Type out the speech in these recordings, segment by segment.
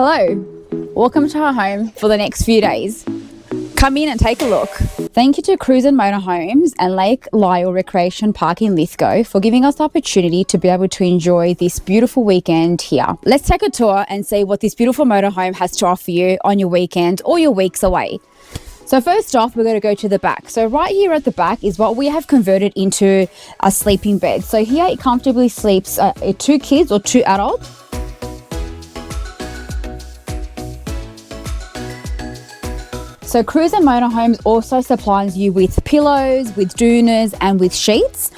Hello, welcome to our home for the next few days. Come in and take a look. Thank you to Cruisin Motorhomes and Lake Lyell Recreation Park in Lithgow for giving us the opportunity to be able to enjoy this beautiful weekend here. Let's take a tour and see what this beautiful motorhome has to offer you on your weekend or your weeks away. So first off, we're going to go to the back. So right here at the back is what we have converted into a sleeping bed. So here it comfortably sleeps 2 kids or 2 adults. So Cruisin Motorhomes also supplies you with pillows, with doonas and with sheets.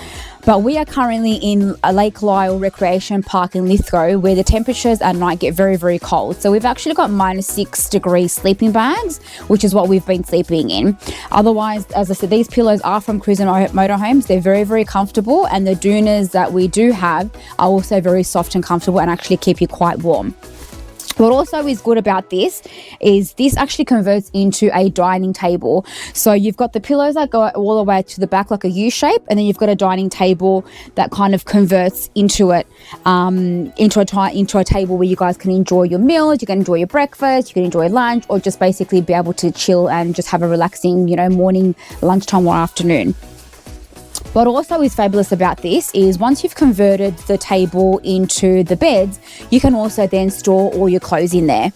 But we are currently in a Lake Lyell Recreation Park in Lithgow where the temperatures at night get very, very cold. So we've actually got -6 sleeping bags, which is what we've been sleeping in. Otherwise, as I said, these pillows are from Cruisin Motorhomes. They're very, very comfortable, and the doonas that we do have are also very soft and comfortable and actually keep you quite warm. What also is good about this is this actually converts into a dining table. So you've got the pillows that go all the way to the back like a U shape, and then you've got a dining table that kind of converts into it, into a table where you guys can enjoy your meals, you can enjoy your breakfast, you can enjoy lunch, or just basically be able to chill and just have a relaxing, morning, lunchtime or afternoon. What also is fabulous about this is once you've converted the table into the beds, you can also then store all your clothes in there.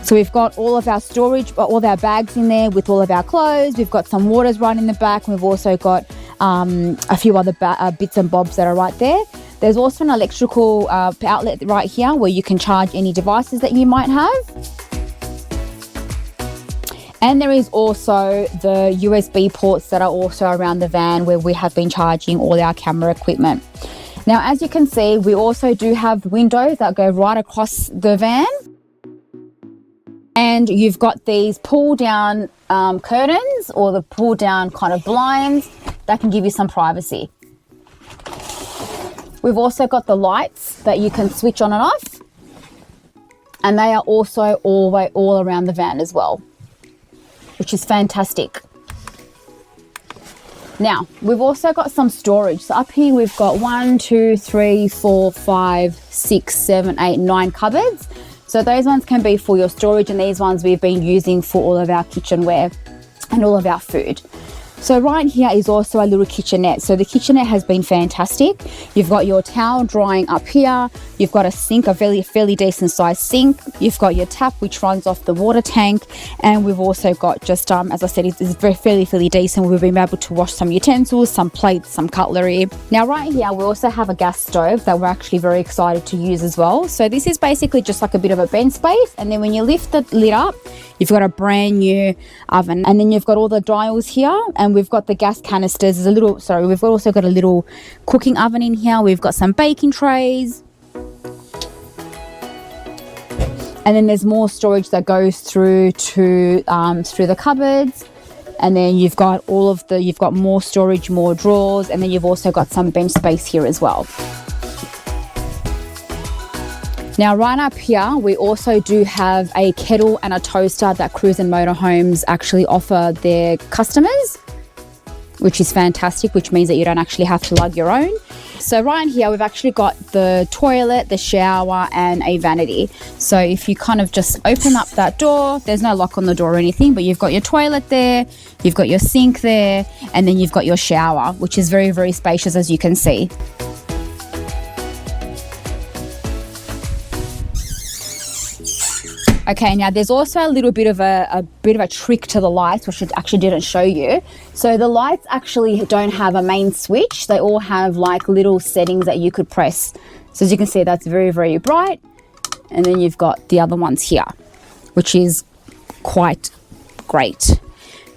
So we've got all of our storage, all of our bags in there with all of our clothes. We've got some waters right in the back. We've also got a few other bits and bobs that are right there. There's also an electrical outlet right here where you can charge any devices that you might have. And there is also the USB ports that are also around the van where we have been charging all our camera equipment. Now, as you can see, we also do have windows that go right across the van. And you've got these pull down curtains or the pull down kind of blinds that can give you some privacy. We've also got the lights that you can switch on and off. And they are also all around the van as well, which is fantastic. Now, we've also got some storage. So up here we've got 1, 2, 3, 4, 5, 6, 7, 8, 9 cupboards. So those ones can be for your storage, and these ones we've been using for all of our kitchenware and all of our food. So right here is also a little kitchenette. So the kitchenette has been fantastic. You've got your towel drying up here. You've got a sink, a fairly decent sized sink. You've got your tap, which runs off the water tank. And we've also got just, as I said, it's fairly decent. We've been able to wash some utensils, some plates, some cutlery. Now right here, we also have a gas stove that we're actually very excited to use as well. So this is basically just like a bit of a bench space. And then when you lift the lid up, you've got a brand new oven. And then you've got all the dials here, and we've got the gas canisters. We've also got a little cooking oven in here. We've got some baking trays. And then there's more storage that goes through the cupboards. And then you've got more storage, more drawers, and then you've also got some bench space here as well. Now, right up here, we also do have a kettle and a toaster that Cruisin Motorhomes actually offer their customers, which is fantastic, which means that you don't actually have to lug your own. So right here, we've actually got the toilet, the shower, and a vanity. So if you kind of just open up that door, there's no lock on the door or anything, but you've got your toilet there, you've got your sink there, and then you've got your shower, which is very, very spacious, as you can see. Okay, now there's also a little bit of a trick to the lights, which I actually didn't show you. So the lights actually don't have a main switch. They all have like little settings that you could press. So as you can see, that's very, very bright. And then you've got the other ones here, which is quite great.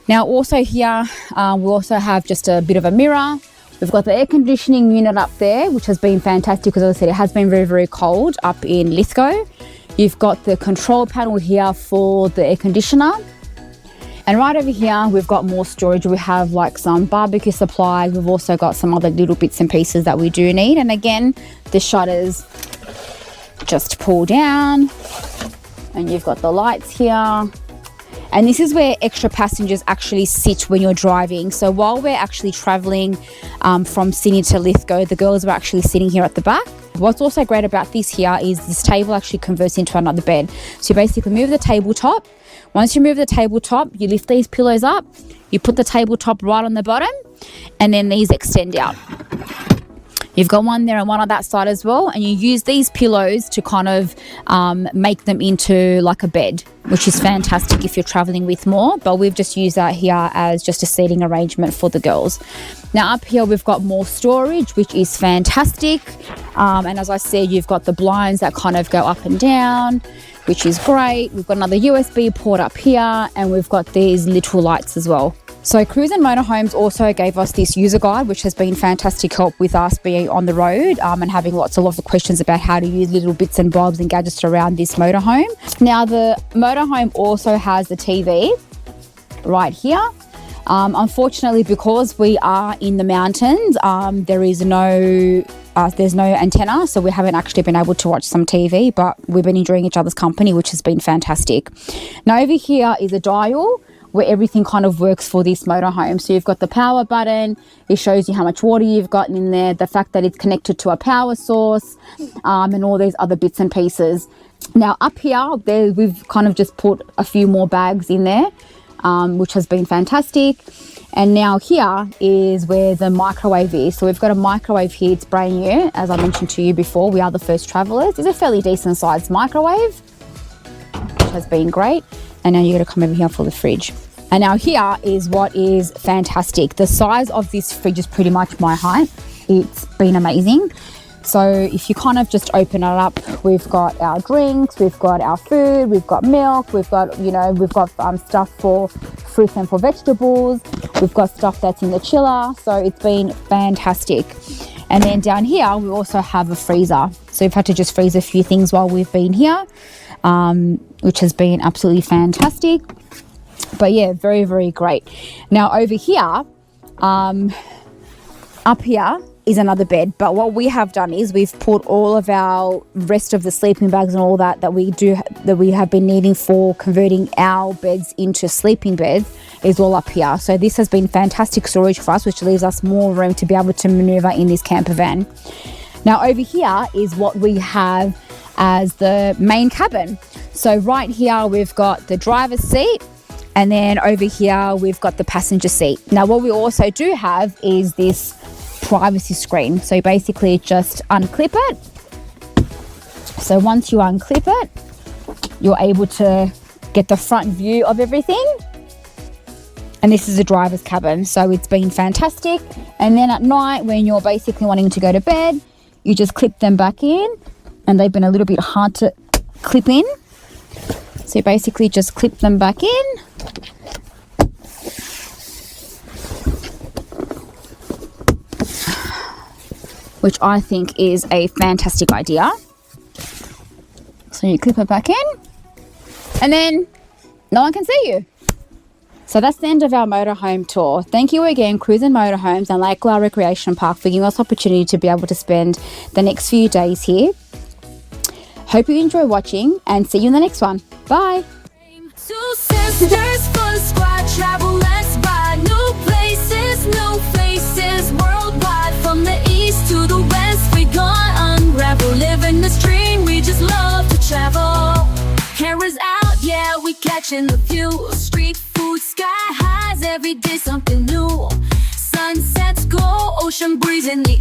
Now also here, we also have just a bit of a mirror. We've got the air conditioning unit up there, which has been fantastic because, as I said, it has been very, very cold up in Lithgow. You've got the control panel here for the air conditioner. And right over here, we've got more storage. We have like some barbecue supplies. We've also got some other little bits and pieces that we do need. And again, the shutters just pull down, and you've got the lights here. And this is where extra passengers actually sit when you're driving. So while we're actually traveling from Sydney to Lithgow, the girls were actually sitting here at the back. What's also great about this here is this table actually converts into another bed. So you basically move the tabletop. Once you move the tabletop, you lift these pillows up, you put the tabletop right on the bottom, and then these extend out. You've got one there and one on that side as well, and you use these pillows to kind of make them into like a bed, which is fantastic if you're traveling with more, but we've just used that here as just a seating arrangement for the girls. Now up here we've got more storage, which is fantastic, and as I said, you've got the blinds that kind of go up and down, which is great. We've got another USB port up here, and we've got these little lights as well. So Cruisin Motorhomes also gave us this user guide, which has been fantastic help with us being on the road and having lots of questions about how to use little bits and bobs and gadgets around this motorhome. Now the motorhome also has the TV right here. Unfortunately, because we are in the mountains, there's no antenna, so we haven't actually been able to watch some TV, but we've been enjoying each other's company, which has been fantastic. Now over here is a dial where everything kind of works for this motorhome. So you've got the power button, it shows you how much water you've got in there, the fact that it's connected to a power source, and all these other bits and pieces. Now up here, we've kind of just put a few more bags in there, which has been fantastic. And now here is where the microwave is. So we've got a microwave here, it's brand new. As I mentioned to you before, we are the first travelers. It's a fairly decent sized microwave, which has been great. And now you're gonna come over here for the fridge. And now here is what is fantastic. The size of this fridge is pretty much my height. It's been amazing. So if you kind of just open it up, we've got our drinks, we've got our food, we've got milk, we've got stuff for fruits and for vegetables. We've got stuff that's in the chiller. So it's been fantastic. And then down here, we also have a freezer. So we've had to just freeze a few things while we've been here, which has been absolutely fantastic. But yeah, very, very great. Now over here, up here is another bed. But what we have done is we've put all of our rest of the sleeping bags and all that we have been needing for converting our beds into sleeping beds is all up here. So this has been fantastic storage for us, which leaves us more room to be able to maneuver in this camper van. Now over here is what we have as the main cabin. So right here we've got the driver's seat, and then over here we've got the passenger seat. Now what we also do have is this privacy screen. So basically just unclip it. So once you unclip it, you're able to get the front view of everything. And this is a driver's cabin, so it's been fantastic. And then at night when you're basically wanting to go to bed, you just clip them back in, and they've been a little bit hard to clip in. So you basically just clip them back in. Which I think is a fantastic idea. So you clip it back in, and then no one can see you. So that's the end of our motorhome tour. Thank you again, Cruisin Motorhomes and Lake Lyell Recreation Park, for giving us opportunity to be able to spend the next few days here. Hope you enjoy watching, and see you in the next one. Bye. Two sisters, full squad, travel, let's ride. New places, new faces, worldwide. From the east to the west, we gone unravel. Living this dream, we just love to travel. Cameras out, yeah, we catching the view. Street food, sky highs, every day something new. Sunsets go, ocean breeze in the